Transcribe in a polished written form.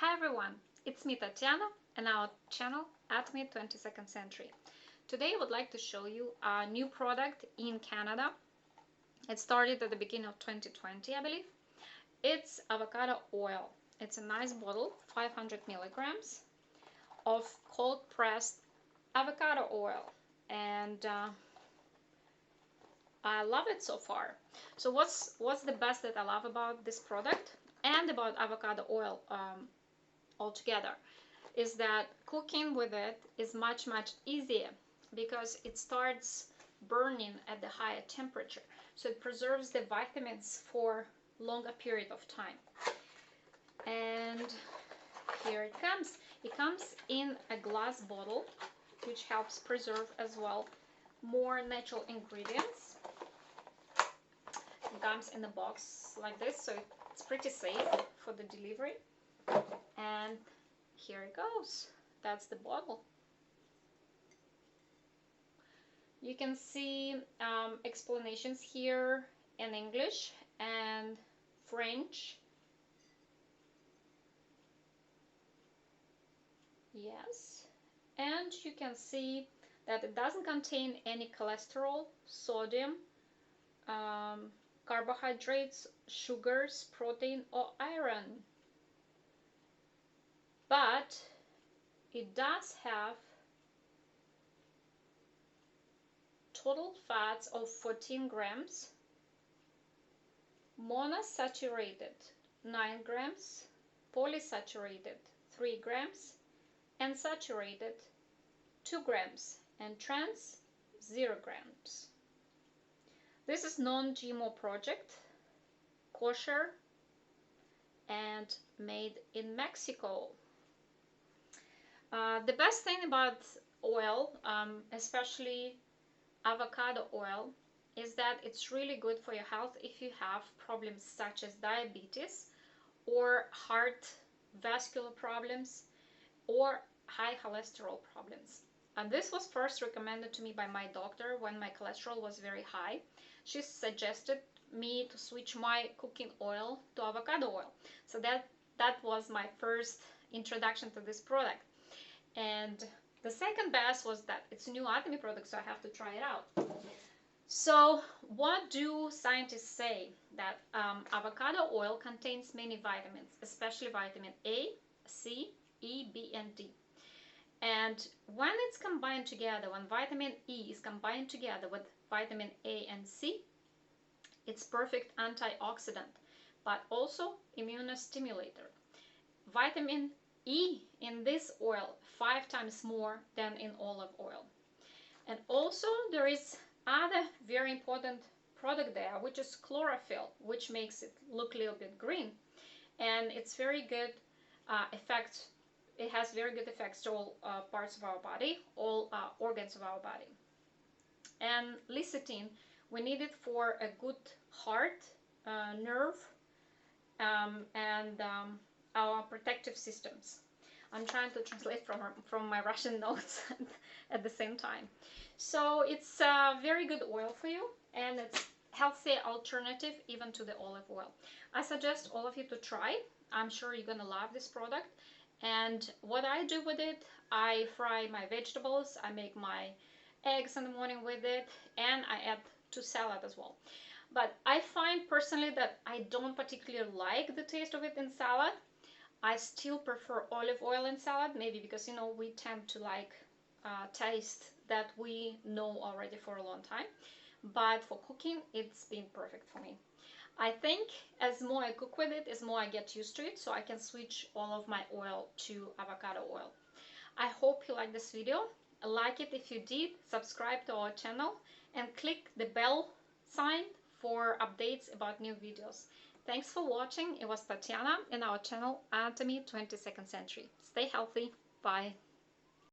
Hi everyone, it's me Tatiana and our channel Atomy 22nd Century. Today I would like to show you a new product in Canada. It started at the beginning of 2020, I believe. It's avocado oil. It's a nice bottle, 500 milligrams of cold pressed avocado oil, and I love it so far. So what's the best that I love about this product and about avocado oil altogether is that cooking with it is much easier because it starts burning at the higher temperature, so it preserves the vitamins for longer period of time. And here it comes in a glass bottle, which helps preserve as well more natural ingredients. It comes in a box like this, so it's pretty safe for the delivery. And here it goes. That's the bottle. You can see explanations here in English and French. Yes. And you can see that it doesn't contain any cholesterol, sodium, carbohydrates, sugars, protein, or iron. But it does have total fats of 14 grams, monosaturated 9 grams, polysaturated 3 grams, and saturated 2 grams, and trans 0 grams. This is non-GMO project, kosher, and made in Mexico. The best thing about oil, especially avocado oil, is that it's really good for your health if you have problems such as diabetes or heart vascular problems or high cholesterol problems. And this was first recommended to me by my doctor when my cholesterol was very high. She suggested me to switch my cooking oil to avocado oil. So that was my first introduction to this product. And the second best was that it's a new Atomy product, so I have to try it out. So what do scientists say? That avocado oil contains many vitamins, especially vitamin A, C, E, B, and D. And when it's combined together, when vitamin E is combined together with vitamin A and C, it's perfect antioxidant, but also immunostimulator. Vitamin E in this oil 5 times more than in olive oil. And also there is other very important product there, which is chlorophyll, which makes it look a little bit green, and it's very good effect. It has very good effects to all parts of our body, all organs of our body. And lecithin, we need it for a good heart, nerve, and our protective systems. I'm trying to translate from my Russian notes at the same time. So it's a very good oil for you, and it's healthy alternative even to the olive oil. I suggest all of you to try. I'm sure you're gonna love this product. And what I do with it, I fry my vegetables, I make my eggs in the morning with it, and I add to salad as well. But I find personally that I don't particularly like the taste of it in salad. I still prefer olive oil in salad, maybe because, you know, we tend to like taste that we know already for a long time. But for cooking, it's been perfect for me. I think as more I cook with it, as more I get used to it, so I can switch all of my oil to avocado oil. I hope you like this video. Like it if you did, subscribe to our channel, and click the bell sign for updates about new videos. Thanks for watching. It was Tatiana in our channel Atomy 22nd Century. Stay healthy. Bye.